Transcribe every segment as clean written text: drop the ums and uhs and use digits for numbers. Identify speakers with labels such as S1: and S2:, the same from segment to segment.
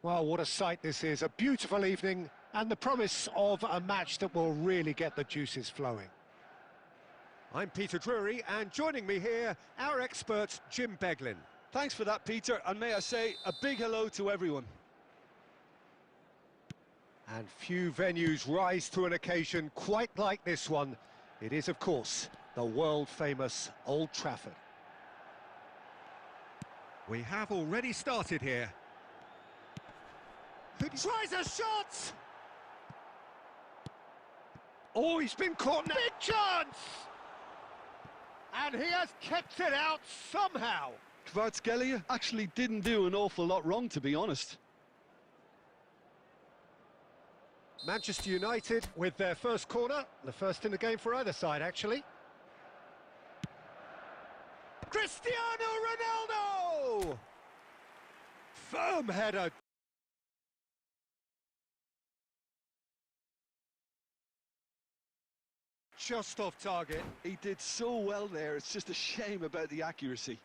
S1: Well, what a sight this is. A beautiful evening and the promise of a match that will really get the juices flowing. I'm Peter Drury, and joining me here, our expert, Jim Beglin.
S2: Thanks for that, Peter, and may I say a big hello to everyone.
S1: And few venues rise to an occasion quite like this one. It is, of course, the world-famous Old Trafford. We have already started here. Who tries a shot? Oh, he's been caught now. Big chance! And he has kept it out somehow.
S2: Kvaratskhelia actually didn't do an awful lot wrong, to be honest.
S1: Manchester United with their first corner, the first in the game for either side, actually. Cristiano Ronaldo! Firm header. Just off target.
S2: He did so well there, it's just a shame about the accuracy.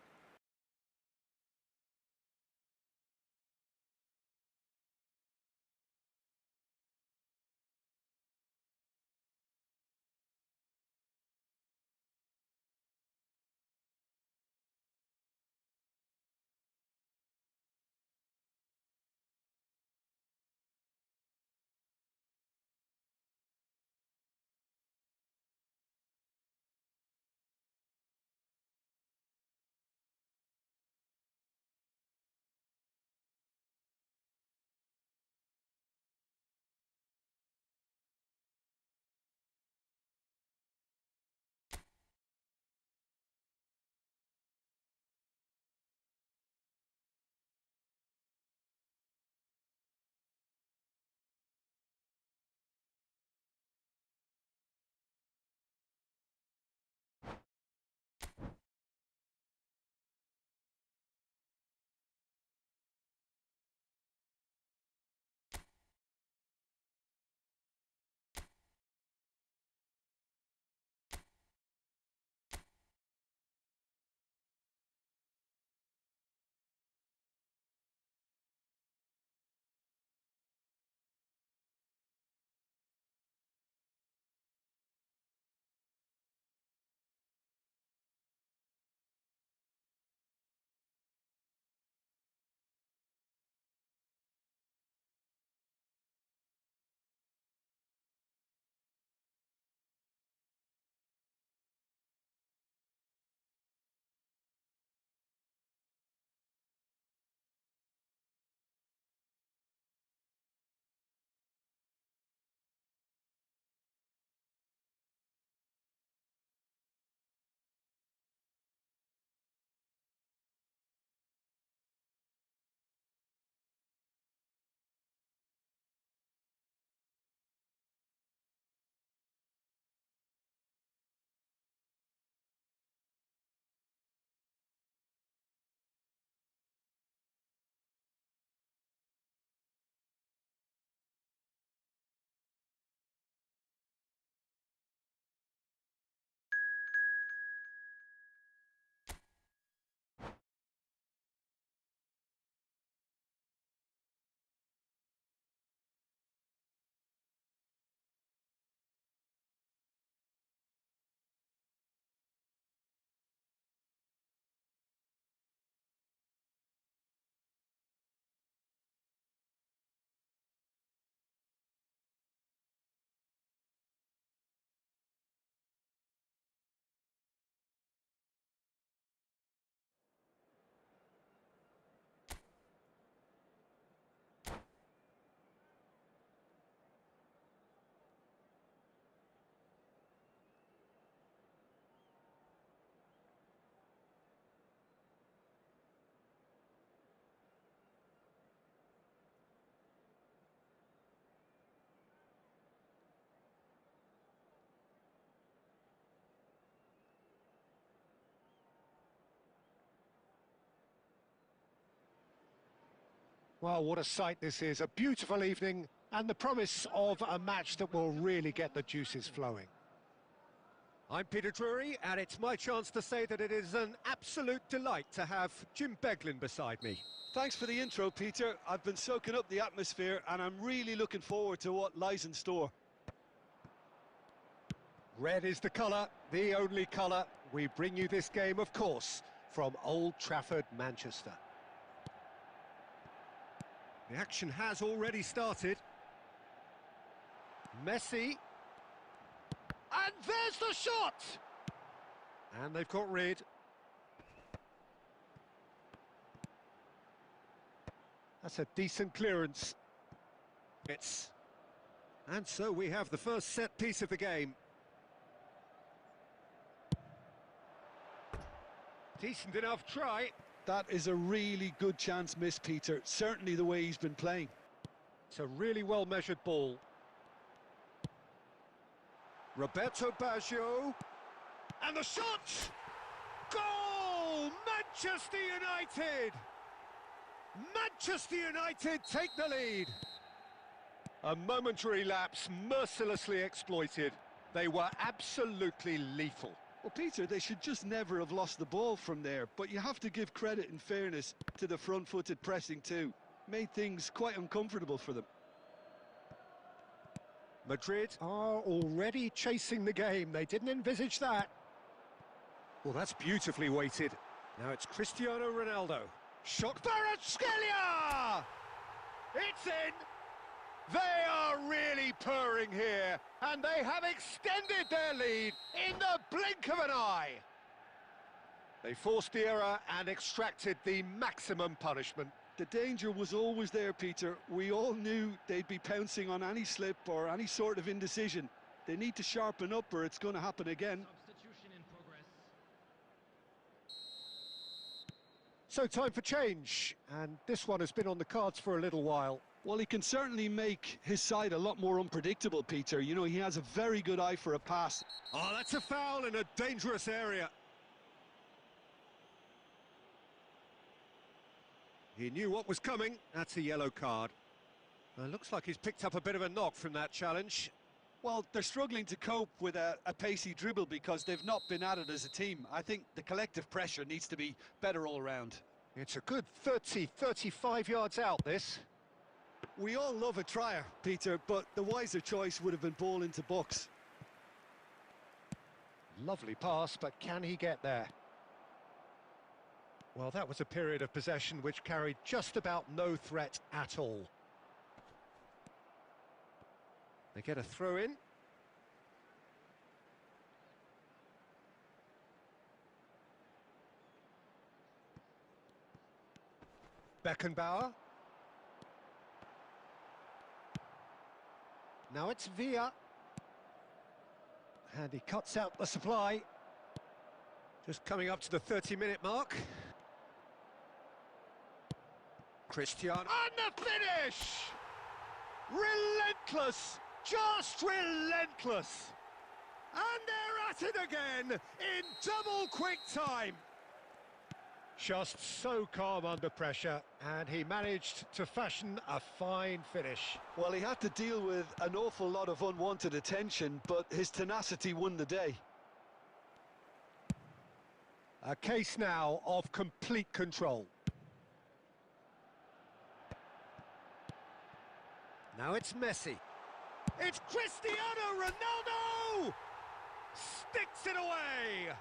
S1: Well, what a sight this is. A beautiful evening and the promise of a match that will really get the juices flowing. I'm Peter Drury, and it's my chance to say that it is an absolute delight to have Jim Beglin beside me.
S2: Thanks for the intro, Peter. I've been soaking up the atmosphere and I'm really looking forward to what lies in store.
S1: Red is the colour, the only colour. We bring you this game, of course, from Old Trafford, Manchester. The action has already started. Messi. And there's the shot! And they've got rid. That's a decent clearance. And so we have the first set piece of the game. Decent enough try.
S2: That is a really good chance missed, Peter. Certainly the way he's been playing.
S1: It's a really well-measured ball. Roberto Baggio. And the shot! Goal! Manchester United! Manchester United take the lead. A momentary lapse mercilessly exploited. They were absolutely lethal.
S2: Well, Peter, they should just never have lost the ball from there, but you have to give credit and fairness to the front-footed pressing too. Made things quite uncomfortable for them.
S1: Madrid are already chasing the game. They didn't envisage that. Well, that's beautifully weighted. Now it's Cristiano Ronaldo. Shot Kvaratskhelia! It's in! They are really purring here, and they have extended their lead in the blink of an eye. They forced the error and extracted the maximum punishment.
S2: The danger was always there, Peter. We all knew they'd be pouncing on any slip or any sort of indecision. They need to sharpen up or it's going to happen again.
S3: Substitution in progress.
S1: So time for change, and this one has been on the cards for a little while.
S2: Well, he can certainly make his side a lot more unpredictable, Peter. You know, he has a very good eye for a pass.
S1: Oh, that's a foul in a dangerous area. He knew what was coming. That's a yellow card. Looks like he's picked up a bit of a knock from that challenge.
S2: Well, they're struggling to cope with a pacey dribble because they've not been at it as a team. I think the collective pressure needs to be better all round.
S1: It's a good 35 yards out, this.
S2: We all love a trier, Peter, but the wiser choice would have been ball into box.
S1: Lovely pass, but can he get there? Well, that was a period of possession which carried just about no threat at all. They get a throw in. Beckenbauer. Now it's Villa. And he cuts out the supply. Just coming up to the 30-minute mark. Cristiano. And the finish! Relentless! Just relentless! And they're at it again in double quick time. Just so calm under pressure, and he managed to fashion a fine finish.
S2: Well, he had to deal with an awful lot of unwanted attention, but his tenacity won the day.
S1: A case now of complete control. Now it's Messi. It's Cristiano Ronaldo! Sticks it away!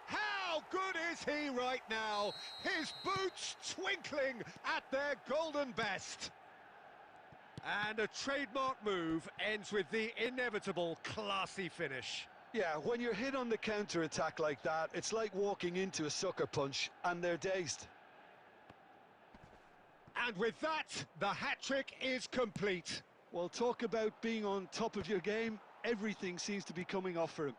S1: How good is he right now? His boots twinkling at their golden best. And a trademark move ends with the inevitable classy finish.
S2: Yeah, when you're hit on the counter-attack like that, it's like walking into a sucker punch, and they're dazed.
S1: And with that, the hat-trick is complete.
S2: Well, talk about being on top of your game. Everything seems to be coming off for him.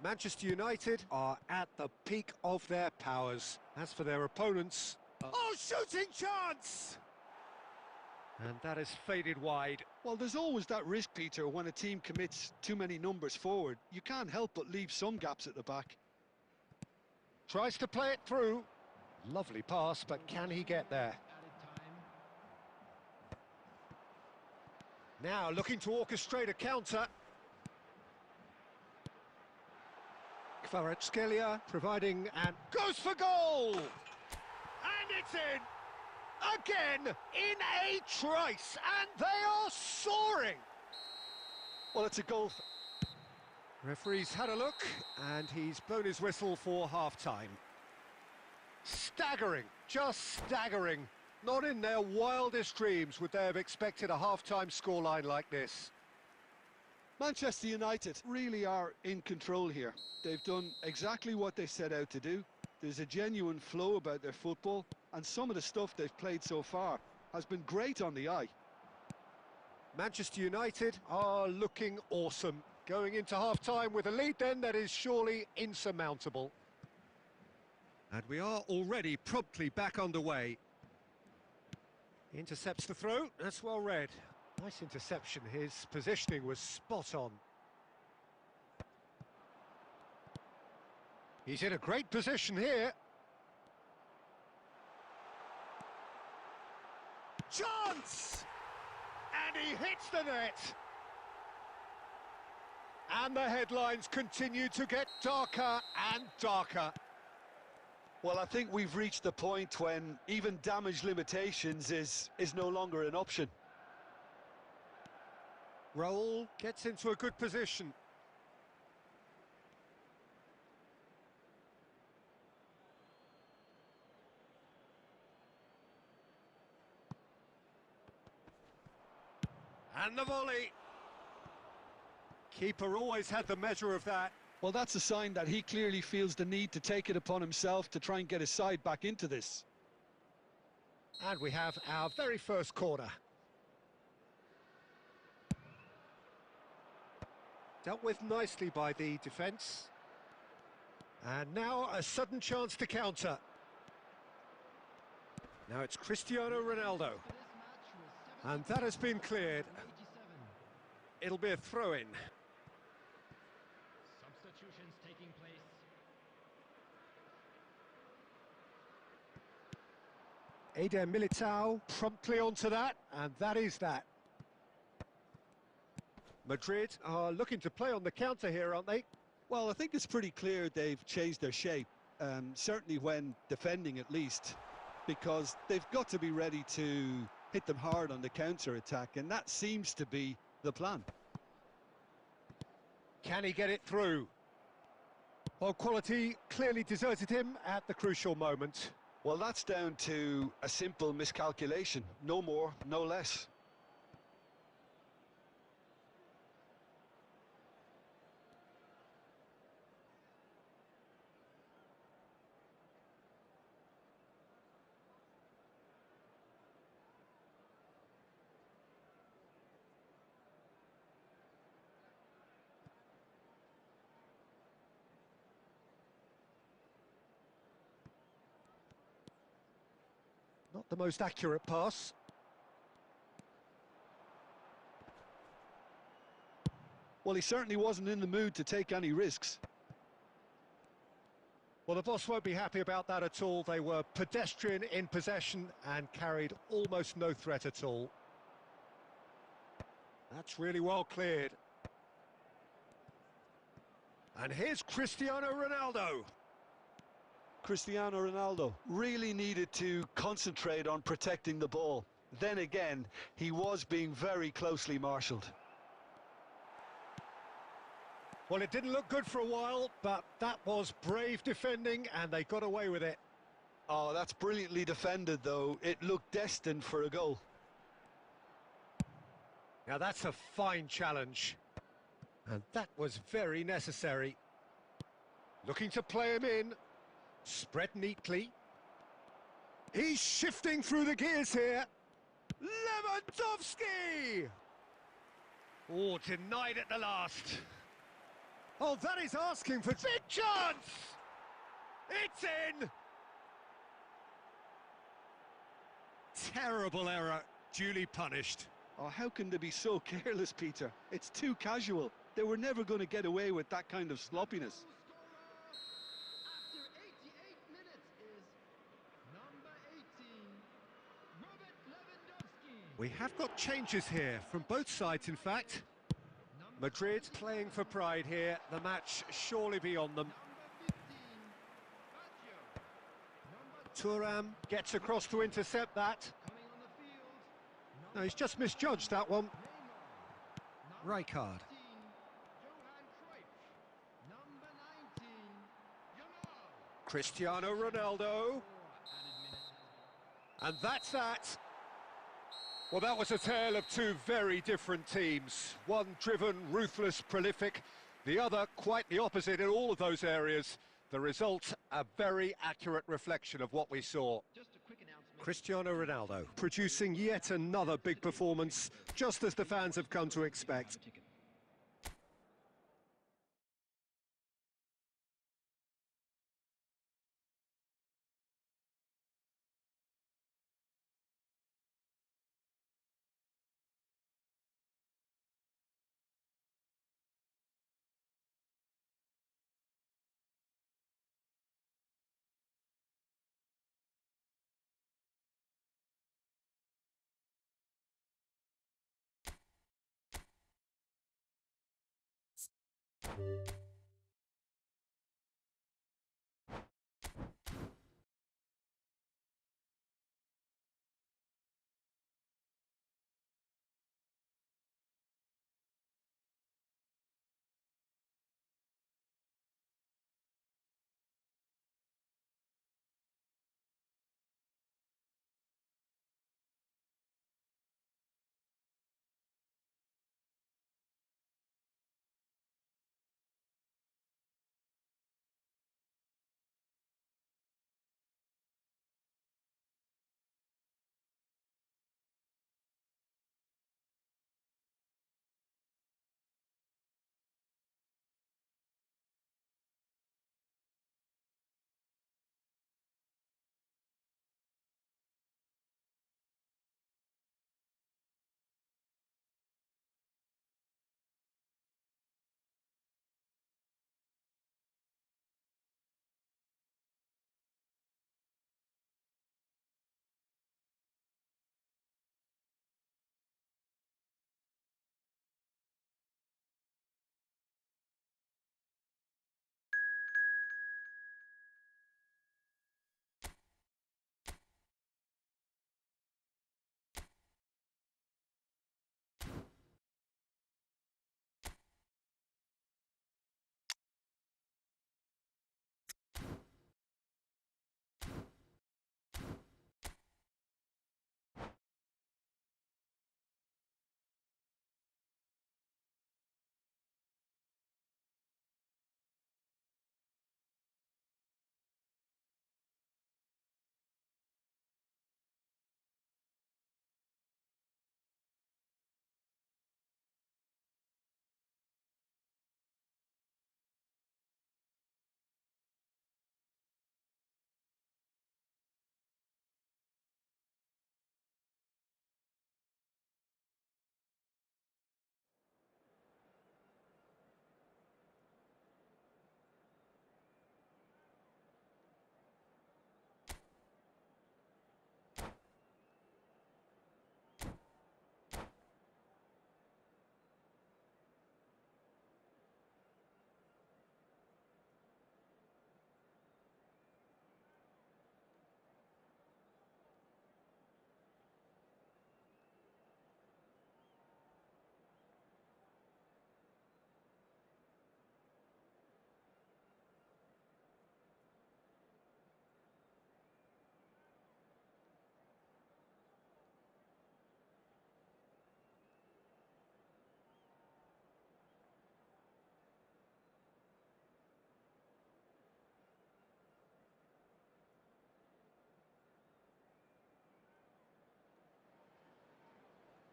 S1: Manchester United are at the peak of their powers. As for their opponents... Oh, shooting chance! And that is faded wide.
S2: Well, there's always that risk, Peter, when a team commits too many numbers forward. You can't help but leave some gaps at the back.
S1: Tries to play it through. Lovely pass, but can he get there? Now looking to orchestrate a counter. Kvaratskhelia providing and goes for goal! And it's in! Again, in a trice, and they are soaring!
S2: Well, it's a goal.
S1: Referee's had a look, and he's blown his whistle for half-time. Staggering, just staggering. Not in their wildest dreams would they have expected a half-time scoreline like this.
S2: Manchester United really are in control here. They've done exactly what they set out to do. There's a genuine flow about their football, and some of the stuff they've played so far has been great on the eye.
S1: Manchester United are looking awesome. Going into half-time with a lead then that is surely insurmountable. And we are already promptly back underway. Intercepts the throw, that's well read. Nice interception, his positioning was spot on. He's in a great position here. Chance! And he hits the net! And the headlines continue to get darker and darker.
S2: Well, I think we've reached the point when even damage limitations is no longer an option.
S1: Raul gets into a good position. And the volley. Keeper always had the measure of that.
S2: Well, that's a sign that he clearly feels the need to take it upon himself to try and get his side back into this.
S1: And we have our very first corner. Dealt with nicely by the defence. And now a sudden chance to counter. Now it's Cristiano Ronaldo. And that has been cleared. It'll be a throw-in.
S3: Substitutions taking place.
S1: Eder Militao promptly onto that, and that is that. Madrid are looking to play on the counter here, aren't they?
S2: Well, I think it's pretty clear they've changed their shape, certainly when defending at least, because they've got to be ready to hit them hard on the counter-attack, and that seems to be the plan.
S1: Can he get it through? Well, quality clearly deserted him at the crucial moment.
S2: Well, that's down to a simple miscalculation. No more, no less.
S1: Not the most accurate pass.
S2: Well, he certainly wasn't in the mood to take any risks.
S1: Well, the boss won't be happy about that at all. They were pedestrian in possession and carried almost no threat at all. That's really well cleared. And here's Cristiano Ronaldo.
S2: Cristiano Ronaldo really needed to concentrate on protecting the ball. Then again, he was being very closely marshalled.
S1: Well, it didn't look good for a while, but that was brave defending, and they got away with it.
S2: Oh, that's brilliantly defended, though. It looked destined for a goal.
S1: Now, that's a fine challenge. And that was very necessary. Looking to play him in. Spread neatly. He's shifting through the gears here. Lewandowski! Oh, denied at the last. Oh, that is asking for big chance! It's in! Terrible error, duly punished.
S2: Oh, how can they be so careless, Peter? It's too casual. They were never going to get away with that kind of sloppiness.
S3: After 88 minutes is number 18, Robert Lewandowski.
S1: We have got changes here, from both sides in fact. Madrid playing for pride here, the match surely beyond them. Thuram gets across to intercept that.
S3: Coming on the field.
S1: No, he's just misjudged that one.
S3: Number
S1: Rijkaard.
S3: 15, Johan Cruyff. Number 19, Yamal.
S1: Cristiano Ronaldo.
S3: 4 added minutes.
S1: And that's that. Well, that was a tale of two very different teams. One driven, ruthless, prolific. The other quite the opposite in all of those areas. The result, a very accurate reflection of what we saw.
S3: Just a quick announcement.
S1: Cristiano Ronaldo producing yet another big performance, just as the fans have come to expect.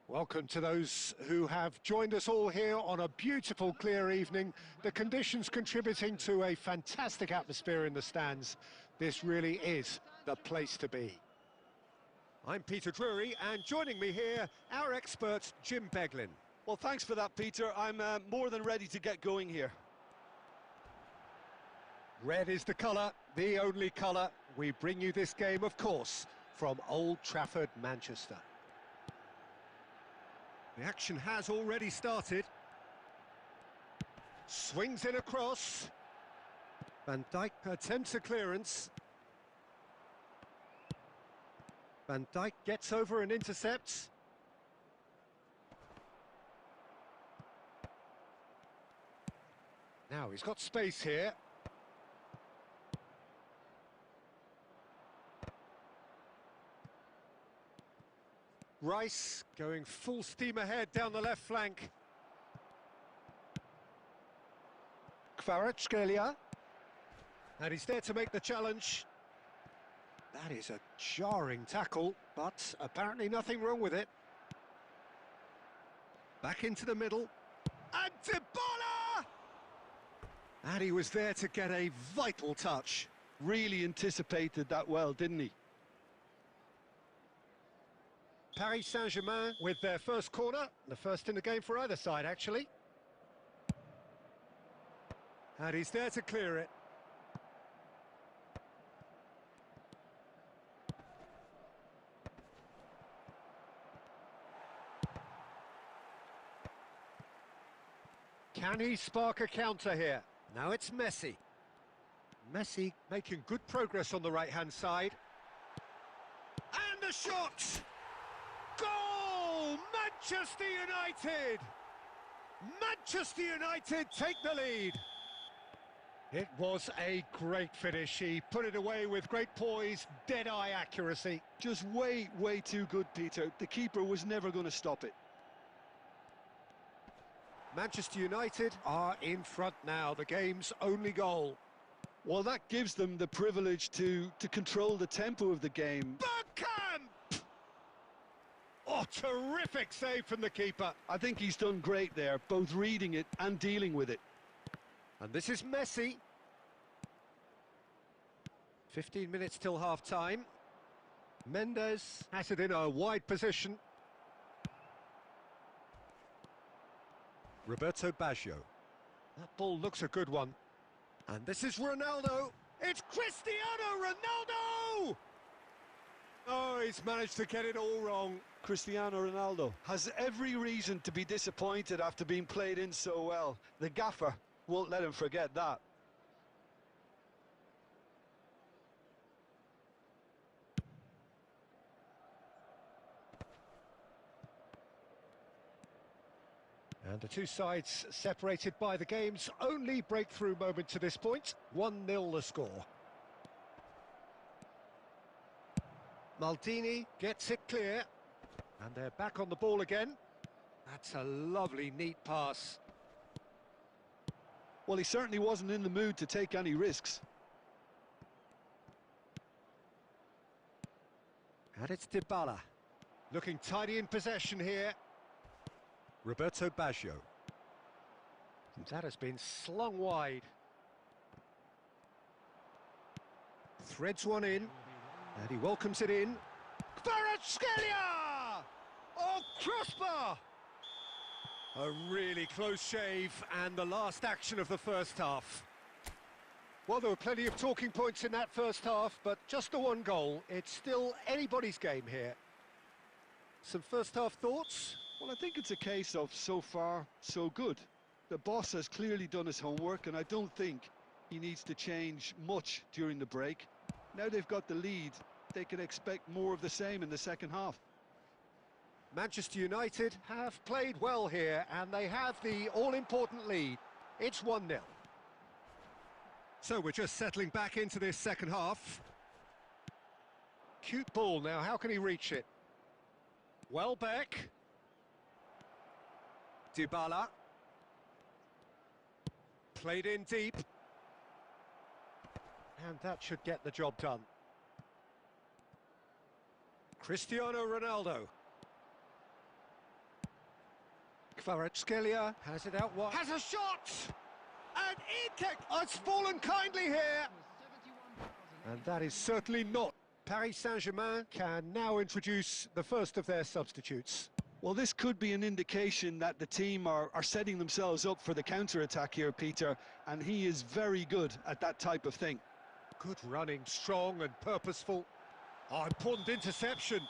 S1: Welcome to those who have joined us all here on a beautiful, clear evening. The conditions contributing to a fantastic atmosphere in the stands. This really is the place to be. I'm Peter Drury, and joining me here, our expert, Jim Beglin.
S2: Well, thanks for that, Peter. I'm more than ready to get going here.
S1: Red is the colour, the only colour. We bring you this game, of course, from Old Trafford, Manchester. The action has already started. Swings in across. Van Dijk attempts a clearance. Van Dijk gets over and intercepts. Now he's got space here. Rice going full steam ahead down the left flank. Kvaratskhelia. And he's there to make the challenge. That is a jarring tackle, but apparently nothing wrong with it. Back into the middle. And Dybala! And he was there to get a vital touch.
S2: Really anticipated that well, didn't he?
S1: Paris Saint-Germain with their first corner, the first in the game for either side, actually. And he's there to clear it. Can he spark a counter here? Now it's Messi. Messi making good progress on the right-hand side. And the shot! Goal! Manchester United! Manchester United take the lead. It was a great finish. He put it away with great poise, dead-eye accuracy.
S2: Just way too good, Peter. The keeper was never going to stop it.
S1: Manchester United are in front now, the game's only goal.
S2: Well, that gives them the privilege to control the tempo of the game.
S1: Bergkamp! Oh, terrific save from the keeper.
S2: I think he's done great there, both reading it and dealing with it.
S1: And this is Messi. 15 minutes till half-time. Mendes has it in a wide position. Roberto Baggio. That ball looks a good one. And this is Ronaldo. It's Cristiano Ronaldo! Oh, he's managed to get it all wrong.
S2: Cristiano Ronaldo has every reason to be disappointed after being played in so well. The gaffer won't let him forget that.
S1: And the two sides separated by the game's only breakthrough moment to this point. 1-0 the score. Maldini gets it clear. And they're back on the ball again. That's a lovely, neat pass.
S2: Well, he certainly wasn't in the mood to take any risks.
S1: And it's Dybala. Looking tidy in possession here. Roberto Baggio. That has been slung wide. Threads one in. And he welcomes it in. Kvaratskhelia! Oh, crossbar! A really close shave, and the last action of the first half. Well, there were plenty of talking points in that first half, but just the one goal. It's still anybody's game here. Some first half thoughts?
S2: Well, I think it's a case of so far, so good. The boss has clearly done his homework, and I don't think he needs to change much during the break. Now they've got the lead, they can expect more of the same in the second half.
S1: Manchester United have played well here, and they have the all-important lead. It's 1-0. So we're just settling back into this second half. Cute ball now, how can he reach it? Welbeck. Dybala. Played in deep. And that should get the job done. Cristiano Ronaldo. Kvaratskhelia has it out wide. Has a shot! And Itek has fallen kindly here. And that is certainly not. Paris Saint-Germain can now introduce the first of their substitutes.
S2: Well, this could be an indication that the team are setting themselves up for the counter-attack here, Peter, and he is very good at that type of thing.
S1: Good running, strong and purposeful. Oh, important interception.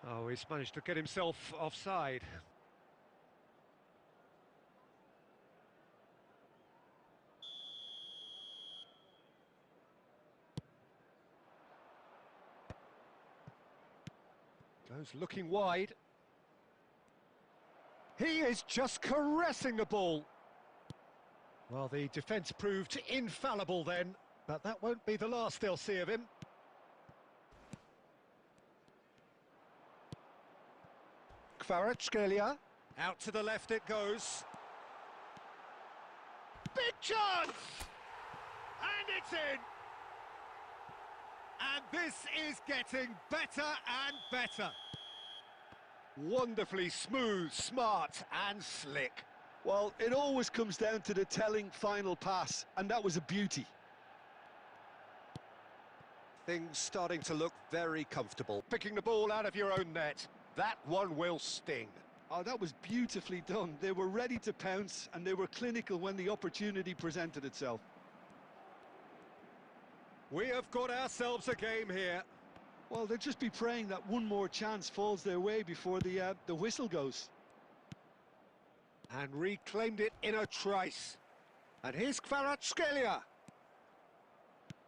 S1: Oh, he's managed to get himself offside. Goes looking wide. He is just caressing the ball. Well, the defence proved infallible then, but that won't be the last they'll see of him. Kvaratskhelia. Out to the left it goes. Big chance! And it's in! And this is getting better and better. Wonderfully smooth, smart and slick.
S2: Well, it always comes down to the telling final pass, and that was a beauty.
S1: Things starting to look very comfortable. Picking the ball out of your own net. That one will sting.
S2: Oh, that was beautifully done. They were ready to pounce, and they were clinical when the opportunity presented itself.
S1: We have got ourselves a game here.
S2: Well, they'll just be praying that one more chance falls their way before the whistle goes.
S1: And reclaimed it in a trice. And here's Kvaratskhelia.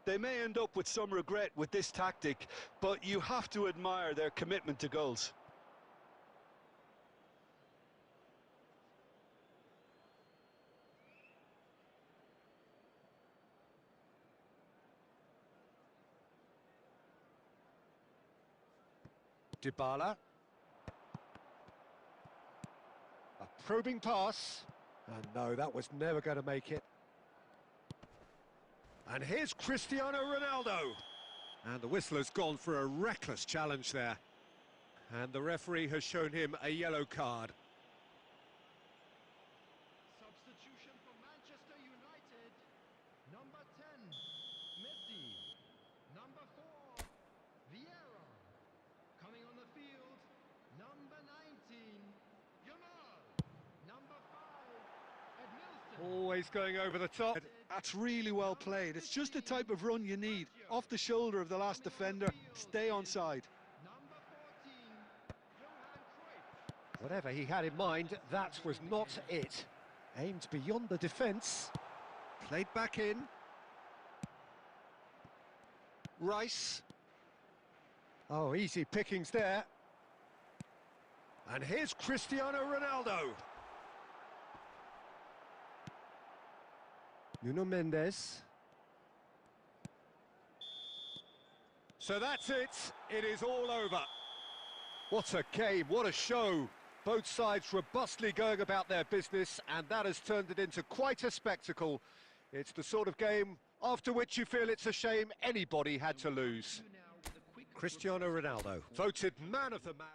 S2: They may end up with some regret with this tactic, but you have to admire their commitment to goals.
S1: Dybala. A probing pass. And no, that was never going to make it. And here's Cristiano Ronaldo. And the whistle has gone for a reckless challenge there. And the referee has shown him a yellow card.
S3: Substitution for Manchester United. Number 10, Messi. Number 4, Vieira. Coming on the field, number 19, Yamal. Number 5, Edmilson.
S1: Always going over the top.
S2: That's really well played. It's just the type of run you need. Off the shoulder of the last defender, stay onside.
S3: Number 14, Johan Cruyff.
S1: Whatever he had in mind, that was not it. Aimed beyond the defence. Played back in. Rice. Oh, easy pickings there. And here's Cristiano Ronaldo. Nuno Mendes. So that's it. It is all over. What a game, what a show. Both sides robustly going about their business, and that has turned it into quite a spectacle. It's the sort of game after which you feel it's a shame anybody had to lose. Cristiano Ronaldo, voted man of the match.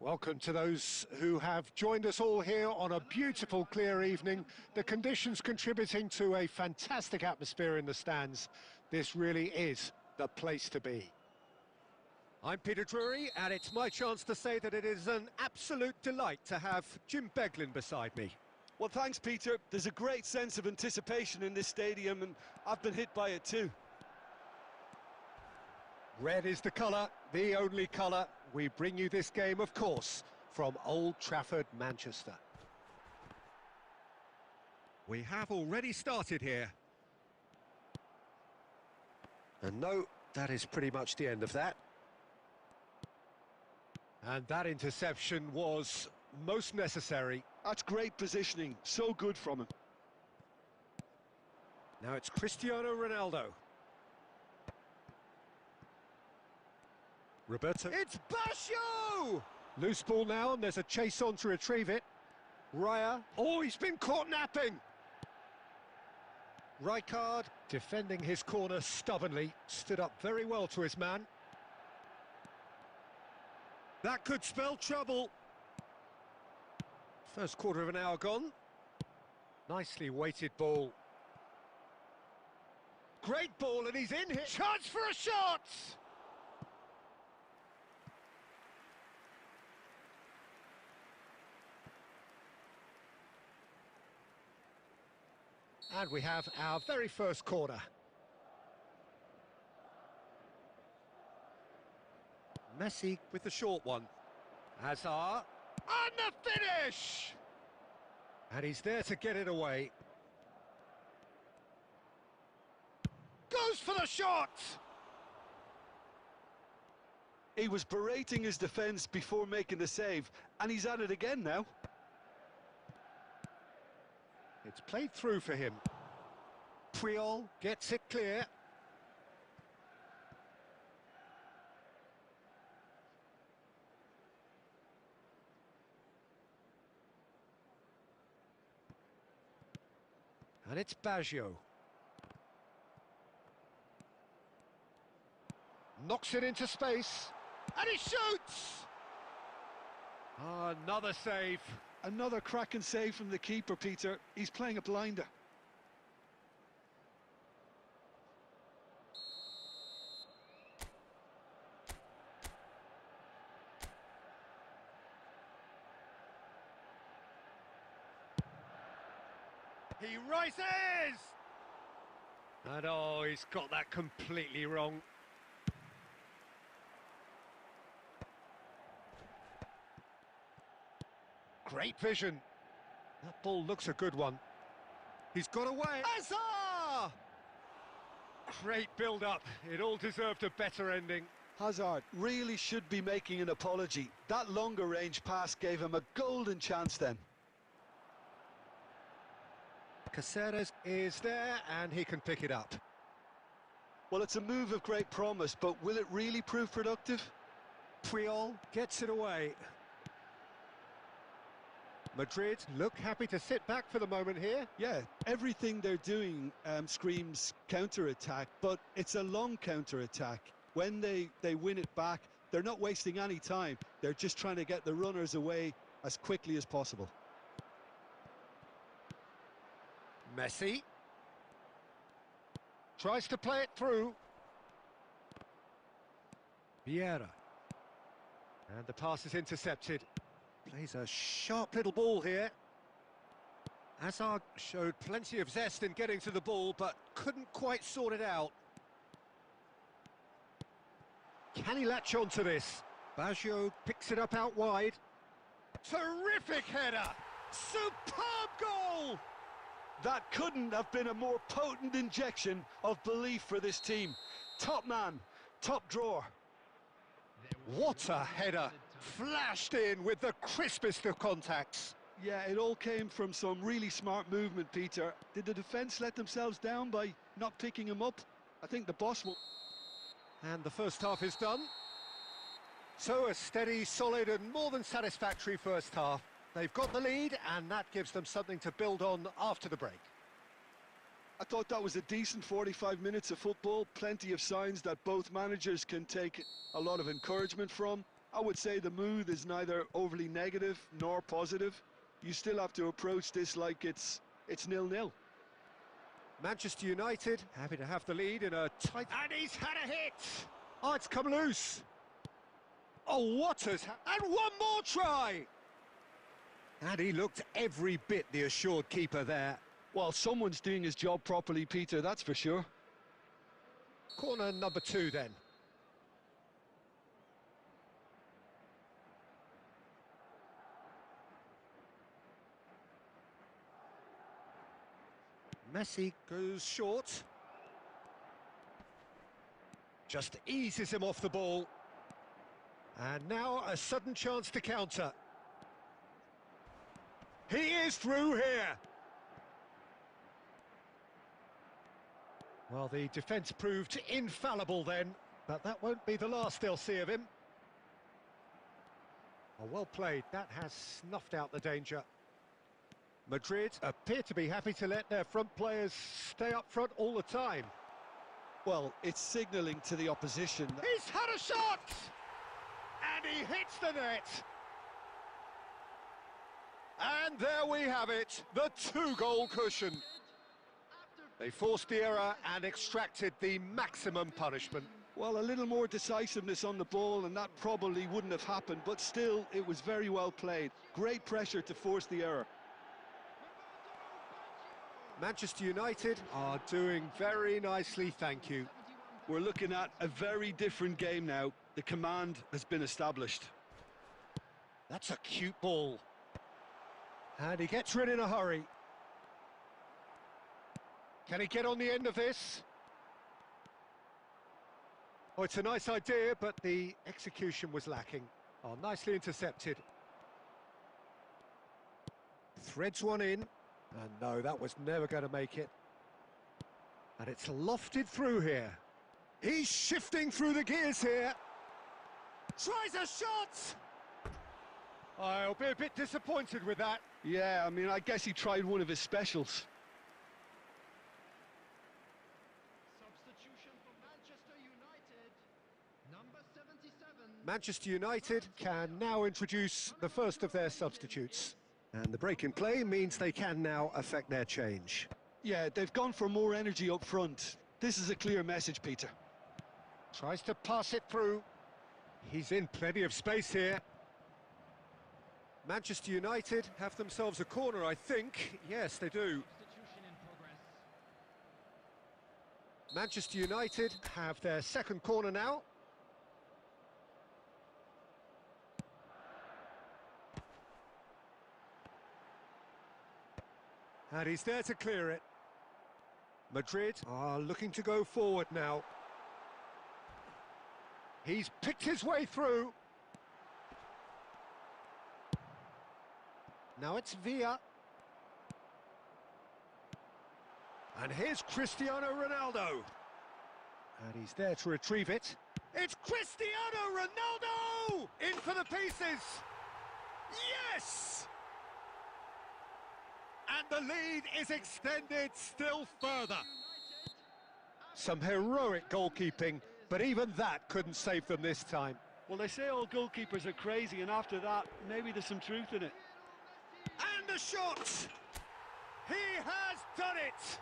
S1: Welcome to those who have joined us all here on a beautiful, clear evening. The conditions contributing to a fantastic atmosphere in the stands. This really is the place to be. I'm Peter Drury, and it's my chance to say that it is an absolute delight to have Jim Beglin beside me.
S2: Well, thanks, Peter. There's a great sense of anticipation in this stadium, and I've been hit by it too.
S1: Red is the colour, the only colour. We bring you this game, of course, from Old Trafford, Manchester. We have already started here. And no, that is pretty much the end of that. And that interception was most necessary.
S2: That's great positioning, so good from him.
S1: Now it's Cristiano Ronaldo. Roberto. It's Basho! Loose ball now, and there's a chase on to retrieve it. Raya. Oh, he's been caught napping. Rijkaard, defending his corner stubbornly, stood up very well to his man. That could spell trouble. First quarter of an hour gone. Nicely weighted ball. Great ball, and he's in here. Chance for a shot! And we have our very first corner. Messi with the short one. Hazard. And the finish! And he's there to get it away. Goes for the shot!
S2: He was berating his defence before making the save, and he's at it again now.
S1: It's played through for him. Puyol gets it clear. And it's Baggio. Knocks it into space. And he shoots! Another save.
S2: Another cracking save from the keeper, Peter. He's playing a blinder.
S1: He rises! And oh, he's got that completely wrong. Great vision. That ball looks a good one. He's got away. Hazard! Great build-up. It all deserved a better ending.
S2: Hazard really should be making an apology. That longer range pass gave him a golden chance then.
S1: Caceres is there, and he can pick it up.
S2: Well, it's a move of great promise, but will it really prove productive?
S1: Puyol gets it away. Madrid look happy to sit back for the moment here.
S2: Yeah, everything they're doing screams counter-attack, but it's a long counter-attack. When they win it back, they're not wasting any time. They're just trying to get the runners away as quickly as possible.
S1: Messi tries to play it through. Vieira. And the pass is intercepted. Plays a sharp little ball here. Hazard showed plenty of zest in getting to the ball, but couldn't quite sort it out. Can he latch on to this? Baggio picks it up out wide. Terrific header! Superb goal!
S2: That couldn't have been a more potent injection of belief for this team. Top man, top drawer.
S1: What a header! Flashed in with the crispest of contacts.
S2: Yeah, it all came from some really smart movement, Peter. Did the defence let themselves down by not picking him up? I think the boss will...
S1: And the first half is done. So a steady, solid and more than satisfactory first half. They've got the lead, and that gives them something to build on after the break.
S2: I thought that was a decent 45 minutes of football. Plenty of signs that both managers can take a lot of encouragement from. I would say the mood is neither overly negative nor positive. You still have to approach this like it's 0-0.
S1: Manchester United happy to have the lead in a tight... And he's had a hit! Oh, it's come loose. Oh, what has... And one more try! And he looked every bit the assured keeper there.
S2: Well, someone's doing his job properly, Peter, that's for sure.
S1: Corner number 2 then. Messi goes short. Just eases him off the ball. And now a sudden chance to counter. He is through here. Well, the defence proved infallible then, but that won't be the last they'll see of him. Oh, well played. That has snuffed out the danger. Madrid appear to be happy to let their front players stay up front all the time.
S2: Well, it's signalling to the opposition.
S1: He's had a shot! And he hits the net. And there we have it, the 2-goal cushion. They forced the error and extracted the maximum punishment.
S2: Well, a little more decisiveness on the ball and that probably wouldn't have happened, but still, it was very well played. Great pressure to force the error.
S1: Manchester United are doing very nicely, thank you.
S2: We're looking at a very different game now. The command has been established.
S1: That's a cute ball. And he gets rid in a hurry. Can he get on the end of this? Oh, it's a nice idea, but the execution was lacking. Oh, nicely intercepted. Threads one in. And no, that was never going to make it. And it's lofted through here. He's shifting through the gears here. Tries a shot! I'll be a bit disappointed with that.
S2: Yeah, I mean, I guess he tried one of his specials.
S3: Substitution for Manchester United. Number 77.
S1: Manchester United can now introduce the first of their substitutes. And the break in play means they can now affect their change.
S2: Yeah, they've gone for more energy up front. This is a clear message, Peter.
S1: Tries to pass it through. He's in plenty of space here. Manchester United have themselves a corner, I think. Yes, they do.
S3: Substitution in progress.
S1: Manchester United have their second corner now. And he's there to clear it. Madrid are looking to go forward now. He's picked his way through. Now it's Villa. And here's Cristiano Ronaldo. And he's there to retrieve it. It's Cristiano Ronaldo! In for the pieces! Yes! And the lead is extended still further. Some heroic goalkeeping, but even that couldn't save them this time.
S2: Well, they say all goalkeepers are crazy, and after that, maybe there's some truth in it.
S1: And the shot! He has done it!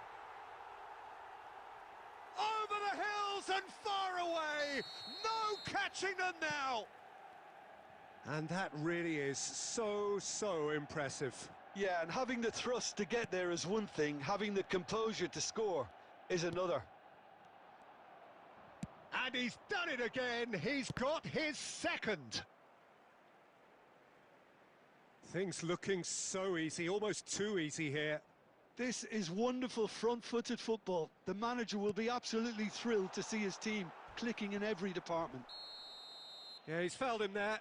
S1: Over the hills and far away! No catching them now! And that really is so impressive.
S2: Yeah, and having the thrust to get there is one thing, having the composure to score is another.
S1: And he's done it again. He's got his second. Things looking so easy, almost too easy here.
S2: This is wonderful front-footed football. The manager will be absolutely thrilled to see his team clicking in every department.
S1: Yeah, he's fouled him there.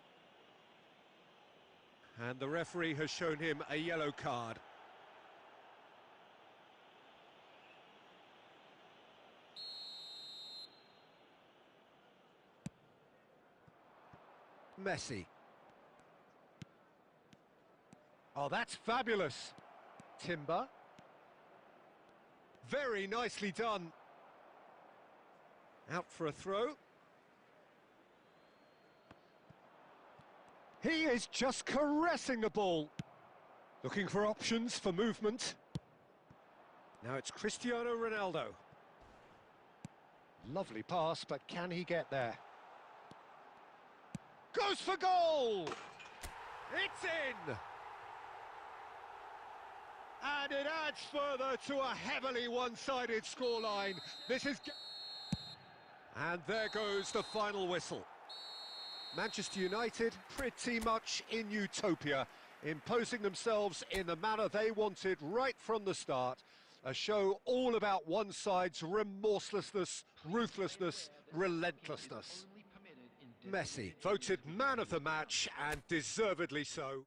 S1: And the referee has shown him a yellow card. Messi. Oh, that's fabulous. Timber. Very nicely done. Out for a throw. He is just caressing the ball. Looking for options for movement. Now it's Cristiano Ronaldo. Lovely pass, but can he get there? Goes for goal! It's in! And it adds further to a heavily one-sided scoreline. This is... And there goes the final whistle. Manchester United pretty much in utopia, imposing themselves in the manner they wanted right from the start. A show all about one side's remorselessness, ruthlessness, relentlessness. Messi voted man of the match, and deservedly so.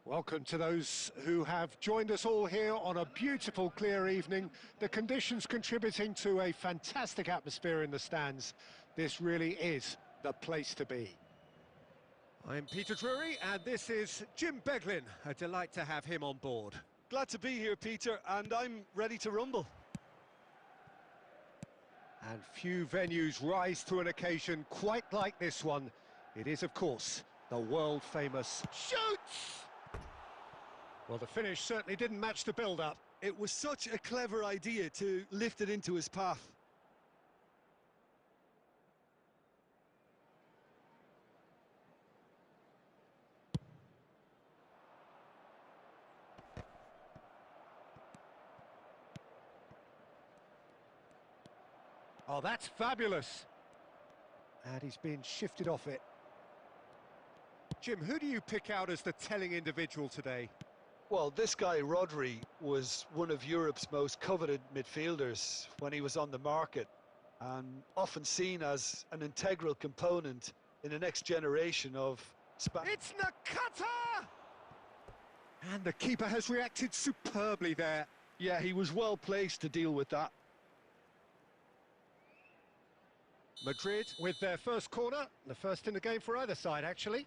S1: Welcome to those who have joined us all here on a beautiful, clear evening. The conditions contributing to a fantastic atmosphere in the stands. This really is the place to be. I'm Peter Drury, and this is Jim Beglin. A delight to have him on board.
S2: Glad to be here, Peter, and I'm ready to rumble.
S1: And few venues rise to an occasion quite like this one. It is, of course, the world-famous shoots! Well, the finish certainly didn't match the build-up.
S2: It was such a clever idea to lift it into his path.
S1: Oh, that's fabulous. And he's been shifted off it. Jim, who do you pick out as the telling individual today?
S2: Well, this guy, Rodri, was one of Europe's most coveted midfielders when he was on the market, and often seen as an integral component in the next generation of Spanish.
S1: It's Nakata! And the keeper has reacted superbly there.
S2: Yeah, he was well placed to deal with that.
S1: Madrid with their first corner, the first in the game for either side, actually.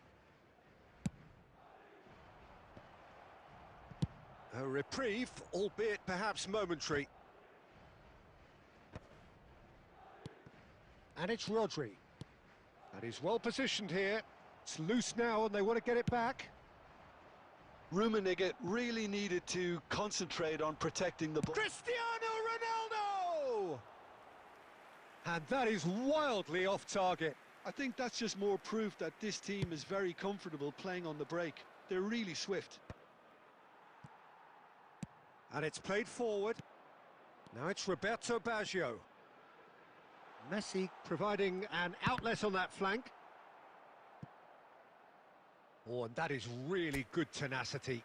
S1: A reprieve, albeit perhaps momentary. And it's Rodri. And he's well positioned here. It's loose now and they want to get it back.
S2: Rummenigge really needed to concentrate on protecting the ball.
S1: Cristiano Ronaldo! And that is wildly off target.
S2: I think that's just more proof that this team is very comfortable playing on the break. They're really swift.
S1: And it's played forward. Now it's Roberto Baggio. Messi providing an outlet on that flank. Oh, and that is really good tenacity.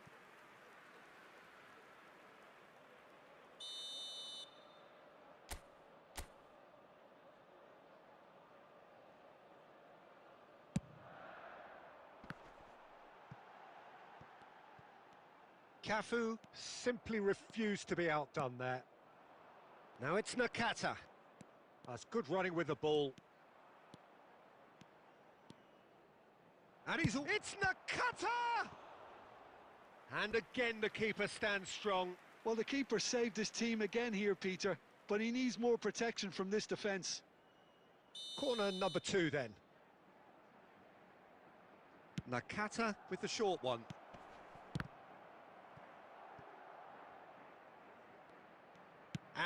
S1: Cafu simply refused to be outdone there. Now it's Nakata. That's good running with the ball. And it's Nakata! And again the keeper stands strong.
S2: Well, the keeper saved his team again here, Peter, but he needs more protection from this defence.
S1: Corner number 2 then. Nakata with the short one.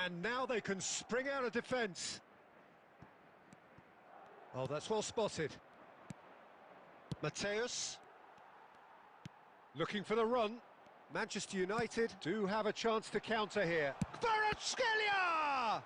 S1: And now they can spring out of defence. Oh, that's well spotted. Mateus. Looking for the run. Manchester United do have a chance to counter here. Kvaratskhelia!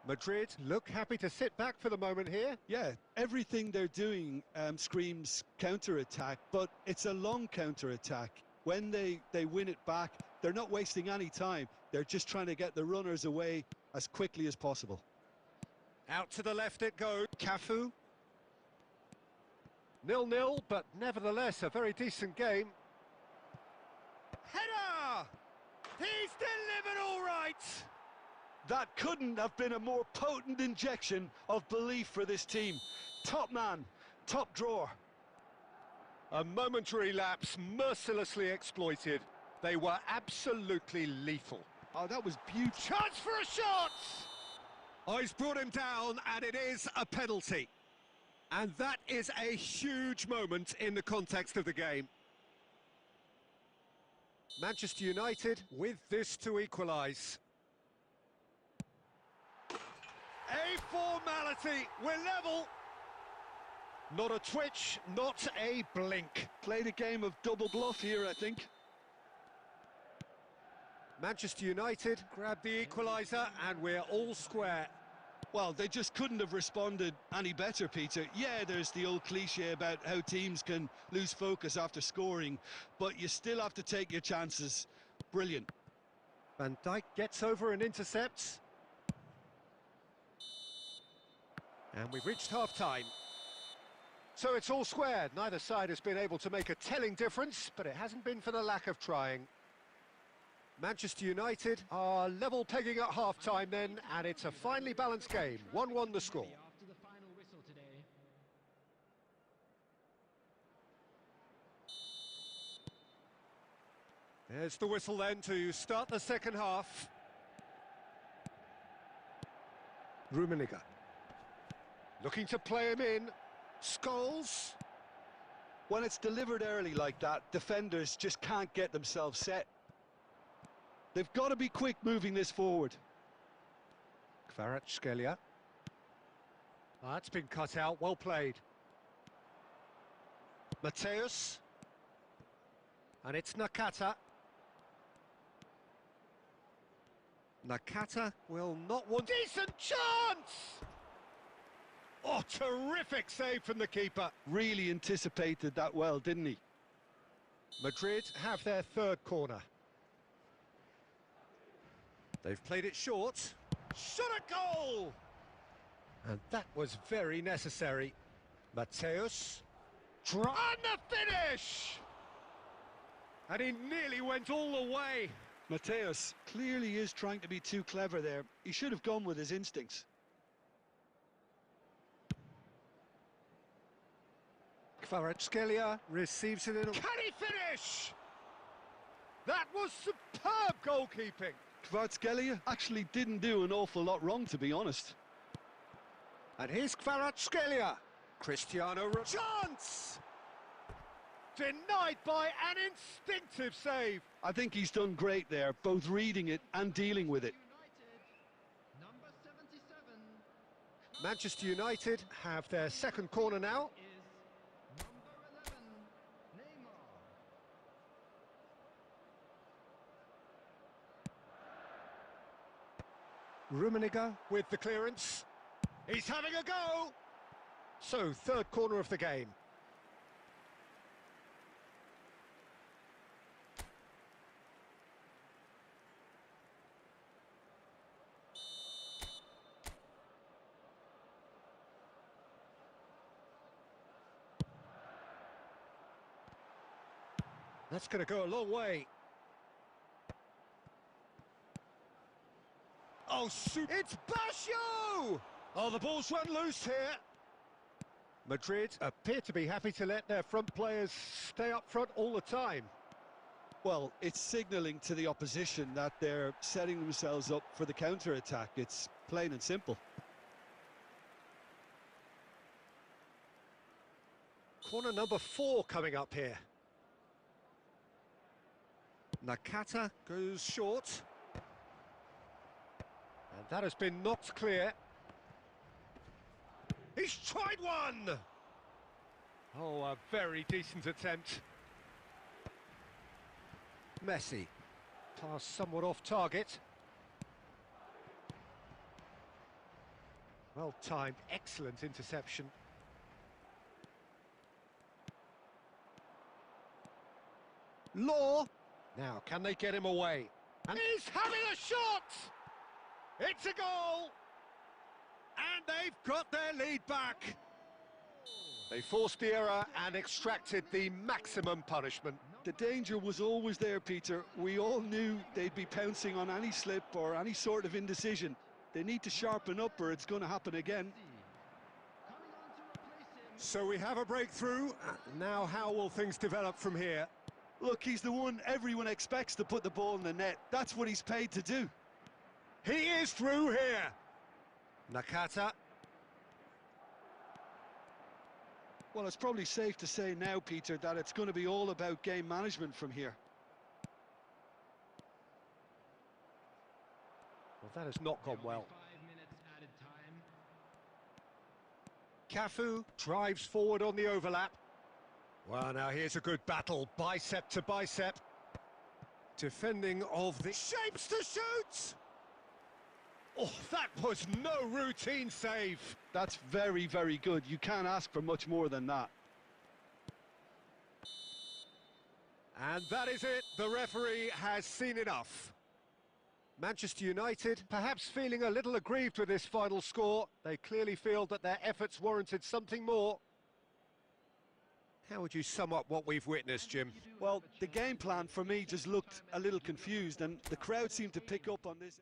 S1: Madrid look happy to sit back for the moment here.
S2: Yeah, everything they're doing screams counter-attack, but it's a long counter-attack. When they win it back, they're not wasting any time. They're just trying to get the runners away as quickly as possible.
S1: Out to the left it goes. Cafu. 0-0, but nevertheless a very decent game. Header! He's delivered all right!
S2: That couldn't have been a more potent injection of belief for this team. Top man, top drawer.
S1: A momentary lapse mercilessly exploited. They were absolutely lethal.
S2: Oh, that was beautiful.
S1: Chance for a shot! Oh, he's brought him down, and it is a penalty. And that is a huge moment in the context of the game. Manchester United with this to equalise. A formality, we're level. Not a twitch, not a blink.
S2: Played a game of double bluff here, I think.
S1: Manchester United grab the equaliser and we're all square.
S2: Well, they just couldn't have responded any better, Peter. Yeah, there's the old cliche about how teams can lose focus after scoring, but you still have to take your chances. Brilliant.
S1: Van Dijk gets over and intercepts. And we've reached half-time. So it's all square. Neither side has been able to make a telling difference, but it hasn't been for the lack of trying. Manchester United are level pegging at half-time then, and it's a finely balanced game. 1-1 the score.
S3: After the final whistle today.
S1: There's the whistle then to start the second half. Rummenigge. Looking to play him in. Scholes.
S2: When it's delivered early like that, defenders just can't get themselves set. They've got to be quick moving this forward.
S1: Kvaratskhelia. That's been cut out, well played. Mateus. And it's Nakata. Nakata will not want... Decent chance! Oh, terrific save from the keeper.
S2: Really anticipated that well, didn't he?
S1: Madrid have their third corner. They've played it short. Shot a goal! And that was very necessary. Mateus. And the finish! And he nearly went all the way.
S2: Mateus clearly is trying to be too clever there. He should have gone with his instincts.
S1: Kvaratskhelia receives it in a... Can he finish? That was superb goalkeeping.
S2: Kvaratskhelia actually didn't do an awful lot wrong, to be honest.
S1: And here's Kvaratskhelia. Cristiano chance! Denied by an instinctive save.
S2: I think he's done great there, both reading it and dealing with it.
S3: United, number 77.
S1: Manchester United have their second corner now.
S3: Is number 11, Neymar.
S1: Rummenigge with the clearance. He's having a go! So, third corner of the game. That's going to go a long way. Oh, it's Basho! Oh, the ball's run loose here. Madrid appear to be happy to let their front players stay up front all the time.
S2: Well, it's signalling to the opposition that they're setting themselves up for the counter-attack. It's plain and simple.
S1: Corner number 4 coming up here. Nakata goes short. And that has been knocked clear. He's tried one! Oh, a very decent attempt. Messi. Pass somewhat off target. Well timed, excellent interception. Law. Now, can they get him away? And he's having a shot! It's a goal! And they've got their lead back. They forced the error and extracted the maximum punishment.
S2: The danger was always there, Peter. We all knew they'd be pouncing on any slip or any sort of indecision. They need to sharpen up or it's going to happen again.
S1: So we have a breakthrough. Now how will things develop from here?
S2: Look, he's the one everyone expects to put the ball in the net. That's what he's paid to do.
S1: He is through here. Nakata.
S2: Well, it's probably safe to say now, Peter, that it's going to be all about game management from here.
S1: Well, that has not gone well.
S3: 5 minutes added time.
S1: Cafu drives forward on the overlap. Well, now here's a good battle, bicep to bicep. Defending of the shapes to shoot! Oh, that was no routine save.
S2: That's very, very good. You can't ask for much more than that.
S1: And that is it. The referee has seen enough. Manchester United perhaps feeling a little aggrieved with this final score. They clearly feel that their efforts warranted something more. How would you sum up what we've witnessed, Jim?
S2: Well, the game plan for me just looked a little confused and the crowd seemed to pick up on this.